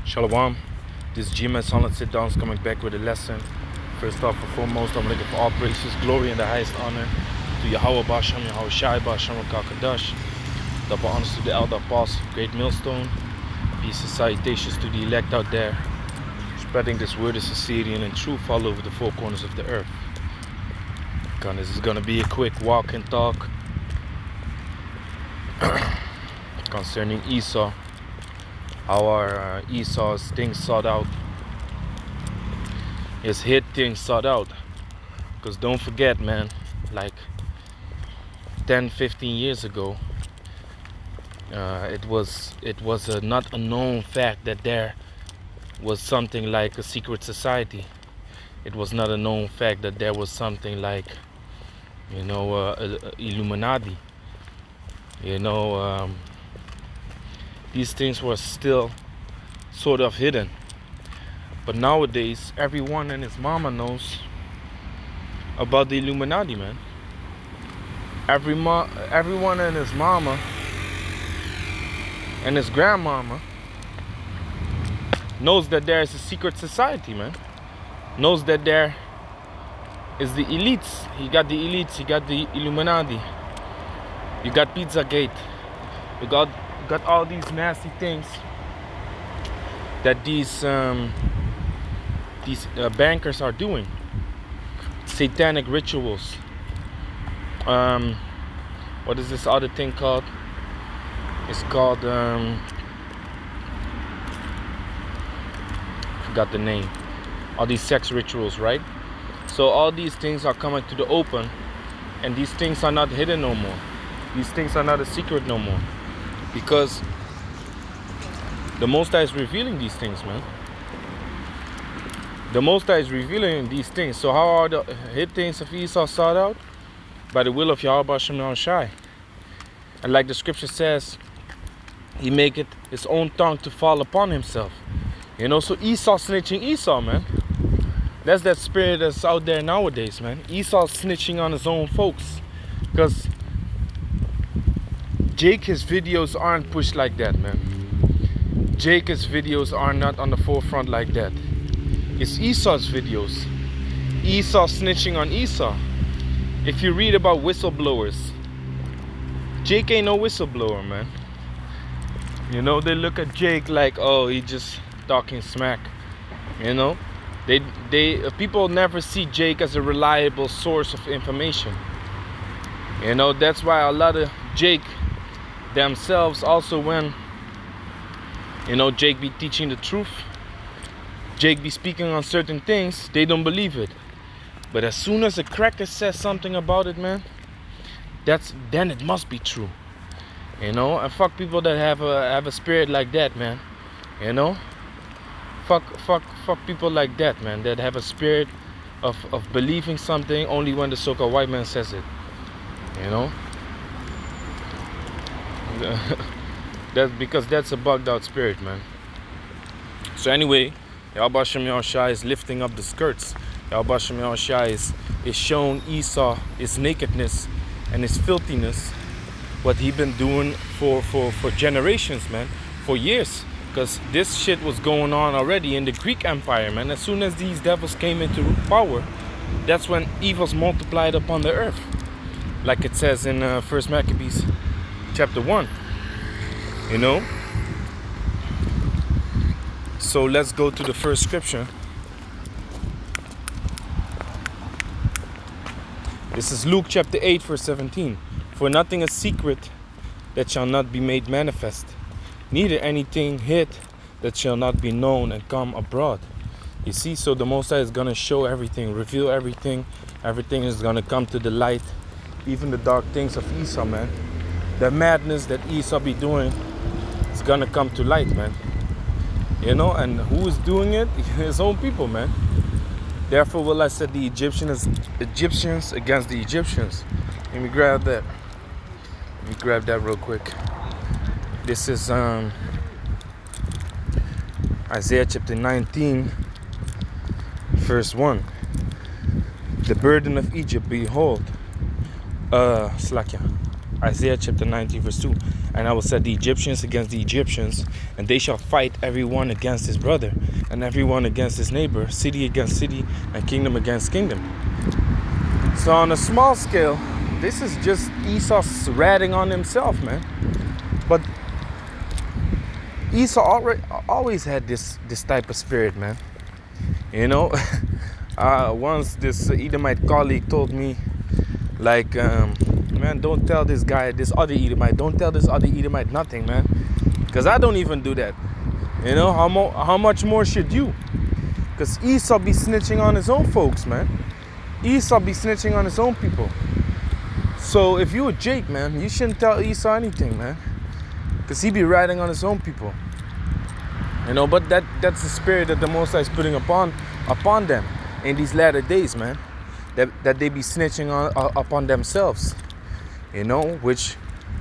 Shalom. This is GMS Solid Sit Downs coming back with a lesson. First off and foremost, I'm looking for all praises, glory, and the highest honor to Yahweh Bashem, Yahweh Shai Bashem, Kakadash. Double honors to the elder apostles, great millstone. Peace and salutations to the elect out there, spreading this word of sincerity and in truth all over the four corners of the earth. This is gonna be a quick walk and talk concerning Esau. How are Esau's things sought out? His hit things sought out. Because don't forget, man, like 10-15 years ago, it was not a known fact that there was something like a secret society. It was not a known fact that there was something like, Illuminati. These things were still sort of hidden. But nowadays, everyone and his mama knows about the Illuminati, man. Everyone and his mama and his grandmama knows that there is a secret society, man. Knows that there is the elites. You got the elites, you got the Illuminati. You got Pizzagate. You got all these nasty things that these bankers are doing. Satanic rituals. What is this other thing called? It's called forgot the name. All these sex rituals, right? So all these things are coming to the open, and these things are not hidden no more. These things are not a secret no more. Because the Most High is revealing these things, man. The Most High is revealing these things. So how are the hid things of Esau sought out? By the will of Yahweh Bashem Yahweh Shai. And like the scripture says, he maketh his own tongue to fall upon himself. So Esau snitching Esau, man. That's that spirit that's out there nowadays, man. Esau snitching on his own folks. Because Jake, his videos aren't pushed like that, man. Jake, his videos are not on the forefront like that. It's Esau's videos. Esau snitching on Esau. If you read about whistleblowers, Jake ain't no whistleblower, man. They look at Jake like, oh, he just talking smack. People never see Jake as a reliable source of information. That's why a lot of Jake themselves also, when Jake be teaching the truth, Jake be speaking on certain things, they don't believe it. But as soon as a cracker says something about it, man, then it must be true. And fuck people that have a spirit like that, man. Fuck people like that, man, that have a spirit of believing something only when the so-called white man says it. That's because that's a bugged out spirit, man. So anyway, Yahweh Bashem Yahweh Shai is lifting up the skirts. Yahweh Bashem Yahweh Shai is showing Esau his nakedness and his filthiness, what he been doing for generations, man, for years. Because this shit was going on already in the Greek Empire, man. As soon as these devils came into power, that's when evils multiplied upon the earth. Like it says in 1 Maccabees chapter 1. So let's go to the first scripture. This is Luke chapter 8 verse 17. For nothing is secret that shall not be made manifest, neither anything hid that shall not be known and come abroad. You see, so the Most High is going to show everything, reveal everything. Everything is going to come to the light. Even the dark things of Esau, man. The madness that Esau be doing is going to come to light, man. And who is doing it? His own people, man. Therefore will I set the Egyptians against the Egyptians. Let me grab that. Let me grab that real quick. This is Isaiah chapter 19, verse 1. The burden of Egypt, behold. Isaiah chapter 19, verse 2. And I will set the Egyptians against the Egyptians, and they shall fight everyone against his brother, and everyone against his neighbor, city against city, and kingdom against kingdom. So on a small scale, this is just Esau ratting on himself, man. But Esau always had this type of spirit, man. You know, once this Edomite colleague told me, like, man, don't tell this guy, this other Edomite, don't tell this other Edomite nothing, man. Because I don't even do that. You know, how much more should you? Because Esau be snitching on his own folks, man. Esau be snitching on his own people. So if you a Jake, man, you shouldn't tell Esau anything, man. Because he be riding on his own people. You know, but that's the spirit that the Most High is putting upon them in these latter days, man. That they be snitching upon themselves. You know, which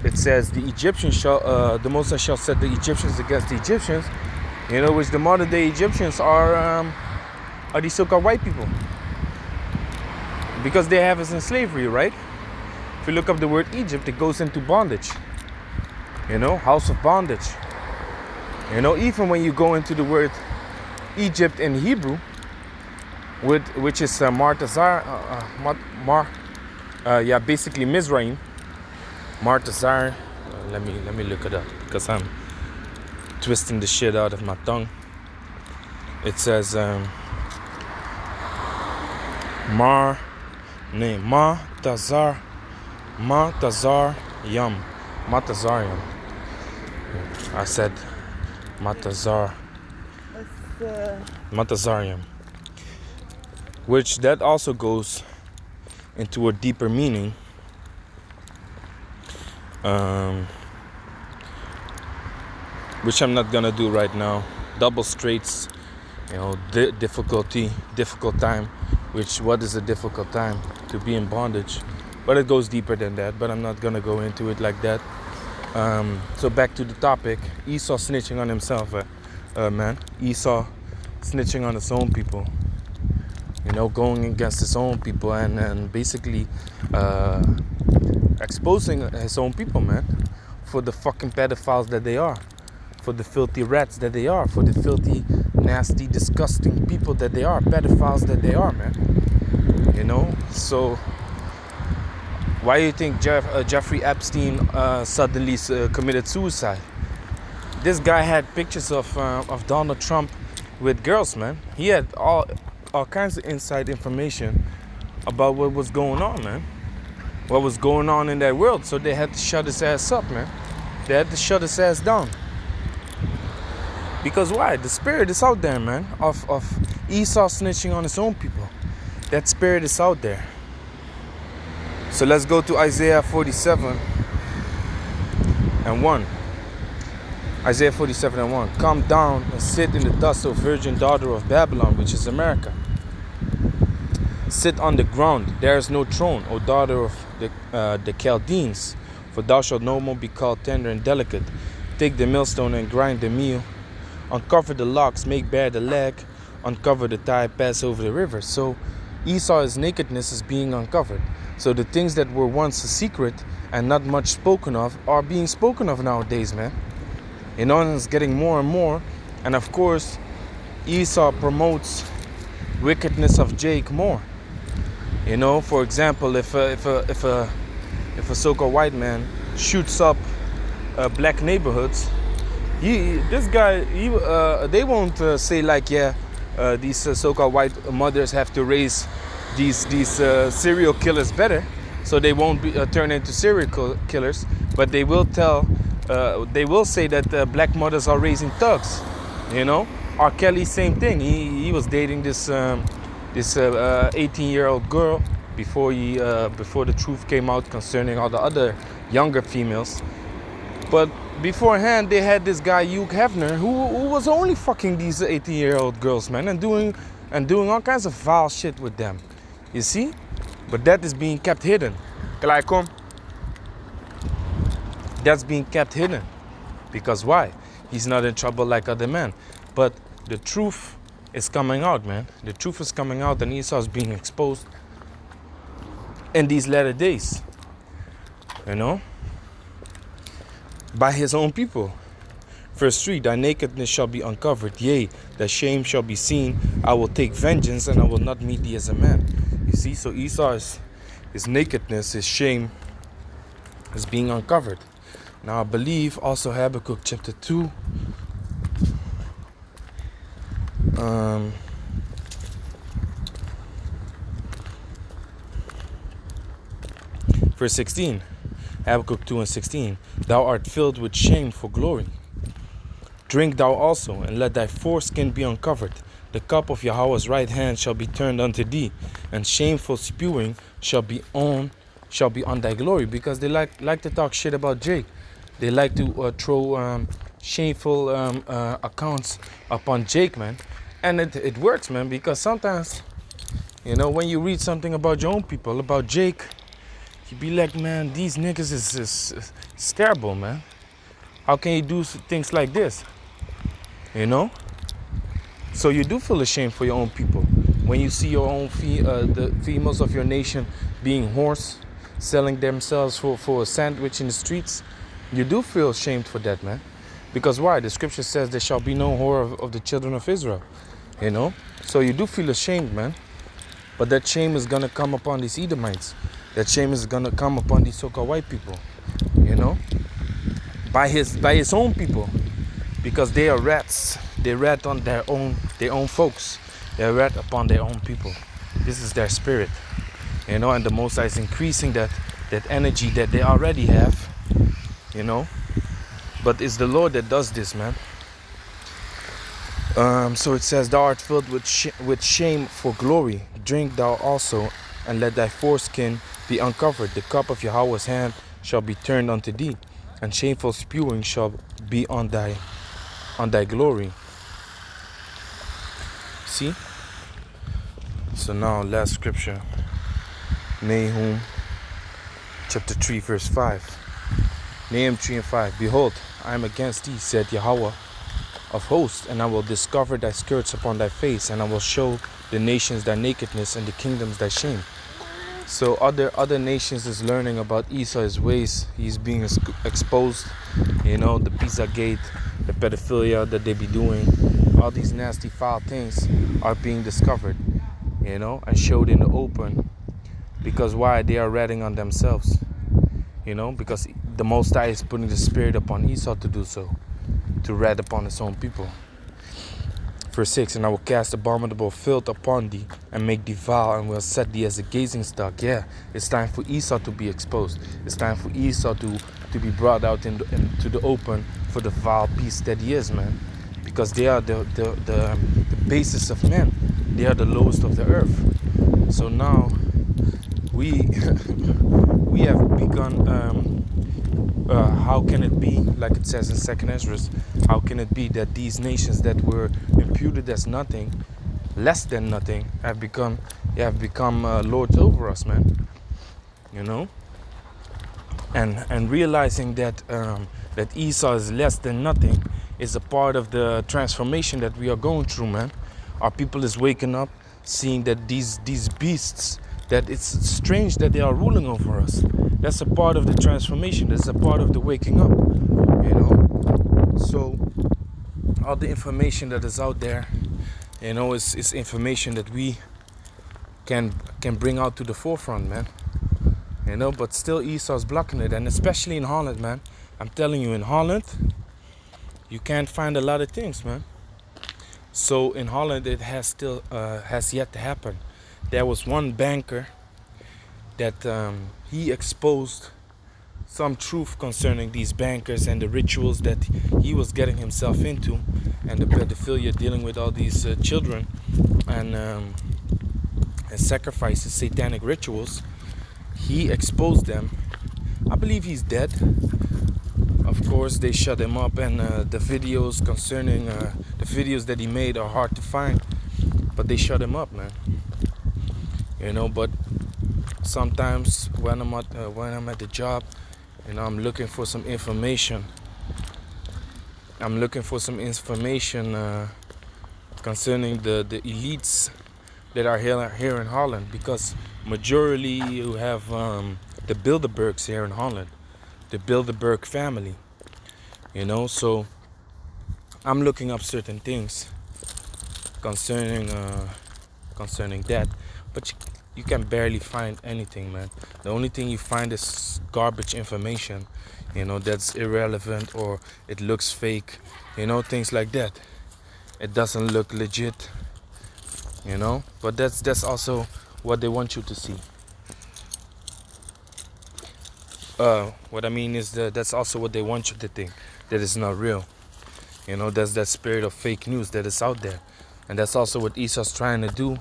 it says the Egyptians shall, the Most High shall set the Egyptians against the Egyptians. You know, which the modern day Egyptians are the so-called white people. Because they have us in slavery, right? If you look up the word Egypt, it goes into bondage. You know, house of bondage. You know, even when you go into the word Egypt in Hebrew, which is basically Mizraim, Martazar. Let me look it up because I'm twisting the shit out of my tongue. It says Matazar Yam. I said Matazarium, which that also goes into a deeper meaning, which I'm not gonna do right now. Double straights, you know, difficult time. What is a difficult time? To be in bondage, but it goes deeper than that. But I'm not gonna go into it like that. So back to the topic, Esau snitching on himself, man. Esau snitching on his own people, you know, going against his own people and basically exposing his own people, man, for the fucking pedophiles that they are, for the filthy rats that they are, for the filthy, nasty, disgusting people that they are, pedophiles that they are, man. You know, so why do you think Jeffrey Epstein suddenly committed suicide? This guy had pictures of Donald Trump with girls, man. He had all kinds of inside information about what was going on, man. What was going on in that world. So they had to shut his ass up, man. They had to shut his ass down. Because why? The spirit is out there, man. Of Esau snitching on his own people. That spirit is out there. So let's go to Isaiah 47:1. Isaiah 47:1. Come down and sit in the dust, O virgin daughter of Babylon, which is America. Sit on the ground, there is no throne, O daughter of the Chaldeans, for thou shalt no more be called tender and delicate. Take the millstone and grind the meal. Uncover the locks, make bare the leg. Uncover the thigh, pass over the river. So Esau's nakedness is being uncovered. So the things that were once a secret and not much spoken of are being spoken of nowadays, man. You know, and it's getting more and more. And of course, Esau promotes wickedness of Jake more. You know, for example, if a so-called white man shoots up black neighborhoods, they won't say like, these so-called white mothers have to raise these serial killers better, so they won't be turn into serial killers. But they will say that black mothers are raising thugs. You know, R. Kelly, same thing. He was dating this 18-year-old girl before the truth came out concerning all the other younger females. But beforehand, they had this guy Hugh Hefner who was only fucking these 18-year-old girls, man, and doing all kinds of foul shit with them. You see? But that is being kept hidden. That's being kept hidden. Because why? He's not in trouble like other men. But the truth is coming out, man. The truth is coming out, and Esau is being exposed in these latter days. You know? by his own people. Verse 3, thy nakedness shall be uncovered, yea, thy shame shall be seen. I will take vengeance, and I will not meet thee as a man. You see, so Esau's his nakedness, his shame is being uncovered. Now I believe also Habakkuk chapter 2, verse 16. Habakkuk 2 and 16. Thou art filled with shame for glory. Drink thou also, and let thy foreskin be uncovered. The cup of Yahweh's right hand shall be turned unto thee, and shameful spewing shall be on thy glory. Because they like to talk shit about Jake. They like to throw shameful accounts upon Jake, man. And it works, man, because sometimes, when you read something about your own people, about Jake, you be like, man, these niggas is terrible, man. How can you do things like this? So you do feel ashamed for your own people. When you see your own the females of your nation being whores, selling themselves for a sandwich in the streets, you do feel ashamed for that, man. Because why? The scripture says there shall be no whore of the children of Israel. So you do feel ashamed, man. But that shame is going to come upon these Edomites. That shame is going to come upon these so-called white people. By his own people. Because they are rats. They rat on their own folks. They rat upon their own people. This is their spirit. And the Most High is increasing that energy that they already have. But it's the Lord that does this, man. So it says, thou art filled with shame for glory. Drink thou also, and let thy foreskin be uncovered. The cup of Yahweh's hand shall be turned unto thee, and shameful spewing shall be on thy glory. See? So now, last scripture. Nahum chapter 3 verse 5. Nahum 3 and 5. Behold, I am against thee, said Yahweh of hosts, and I will discover thy skirts upon thy face, and I will show the nations thy nakedness, and the kingdoms thy shame. So other nations is learning about Esau's ways. He's being exposed. The Pizzagate, the pedophilia that they be doing, all these nasty foul things are being discovered, and showed in the open. Because why? They are ratting on themselves, because the Most High is putting the spirit upon Esau to do so, to rat upon his own people. Verse 6, and I will cast abominable filth upon thee, and make thee vile, and will set thee as a gazing stock. Yeah, it's time for Esau to be exposed. It's time for Esau to be brought out into the open for the vile beast that he is, man. Because they are the basis of men. They are the lowest of the earth. So now we have begun. How can it be, like it says in 2nd Ezra, how can it be that these nations that were imputed as nothing, less than nothing, have become lords over us, man? And realizing that that Esau is less than nothing is a part of the transformation that we are going through, man. Our people is waking up, seeing that these beasts, that it's strange that they are ruling over us. That's a part of the transformation. That's a part of the waking up, So all the information that is out there, is information that we can bring out to the forefront, man. But still Esau's blocking it, and especially in Holland, man. I'm telling you, in Holland, you can't find a lot of things, man. So in Holland, it has yet to happen. There was one banker that he exposed some truth concerning these bankers and the rituals that he was getting himself into, and the pedophilia dealing with all these children and sacrifices, satanic rituals. He exposed them. I believe he's dead. Of course, they shut him up, and the videos concerning the videos that he made are hard to find, but they shut him up, man. But sometimes when I'm at the job, I'm looking for some information. Concerning the elites that are here in Holland, because majority you have the Bilderbergs here in Holland, the Bilderberg family. So I'm looking up certain things concerning that, but you can barely find anything, man. The only thing you find is garbage information, that's irrelevant, or it looks fake, things like that. It doesn't look legit, but that's also what they want you to see. What I mean is that's also what they want you to think, that it's not real. There's that spirit of fake news that is out there, and that's also what ESAU's trying to do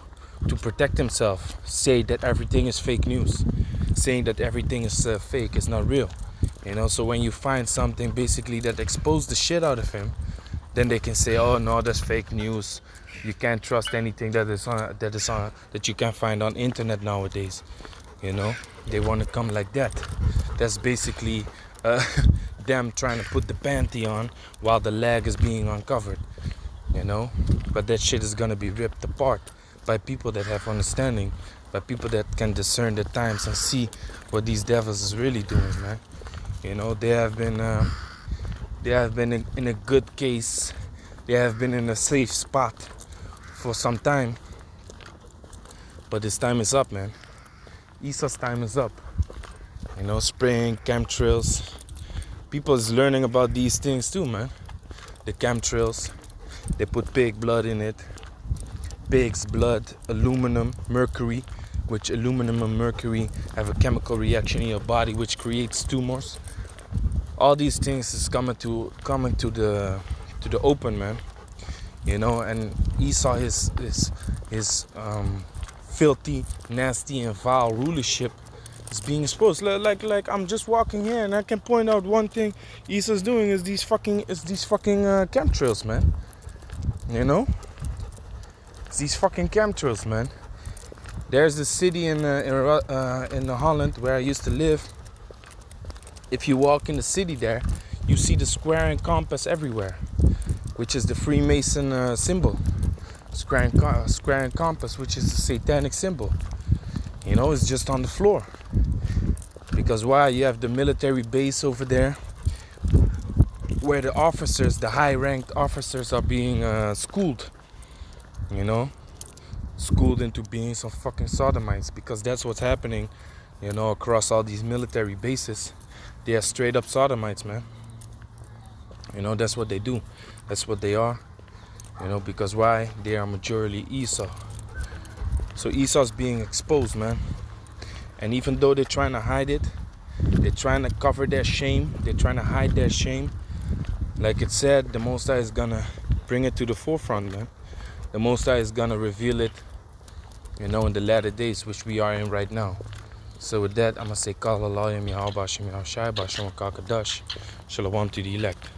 to protect himself. Say that everything is fake news, saying that everything is fake, is not real. So when you find something basically that exposed the shit out of him, then they can say, oh no, that's fake news. You can't trust anything that you can find on internet nowadays. They want to come like that. That's basically them trying to put the panty on while the leg is being uncovered. But that shit is gonna be ripped apart by people that have understanding, by people that can discern the times and see what these devils is really doing, man. They have been in a good case. They have been in a safe spot for some time, but this time is up, man. ESA's time is up. Spraying chemtrails. People is learning about these things too, man. The chemtrails, they put pig blood in it. Pig's blood, aluminum, mercury, which aluminum and mercury have a chemical reaction in your body which creates tumors. All these things is coming to the open, man. And ESAU, his filthy, nasty, and vile rulership is being exposed. Like I'm just walking here and I can point out one thing ESAU's doing is these fucking chemtrails, man. It's these fucking chemtrails, man. There's a city in Holland where I used to live. If you walk in the city there, you see the square and compass everywhere, which is the Freemason symbol. Square and compass, which is the satanic symbol. It's just on the floor. Because why? You have the military base over there, where the officers, the high-ranked officers, are being schooled. Schooled into being some fucking sodomites, because that's what's happening, across all these military bases. They are straight up sodomites, man. That's what they do. That's what they are. Because why? They are majority ESAU. So ESAU's being exposed, man. And even though they're trying to hide it, they're trying to cover their shame, they're trying to hide their shame. Like it said, the Most High is gonna bring it to the forefront, man. The Most High is gonna reveal it, in the latter days, which we are in right now. So with that, I'm gonna say, Kal Allah, Yam Yahweh, Bashim Yahweh Shai, Bashim Kakadash, Shalom to the elect.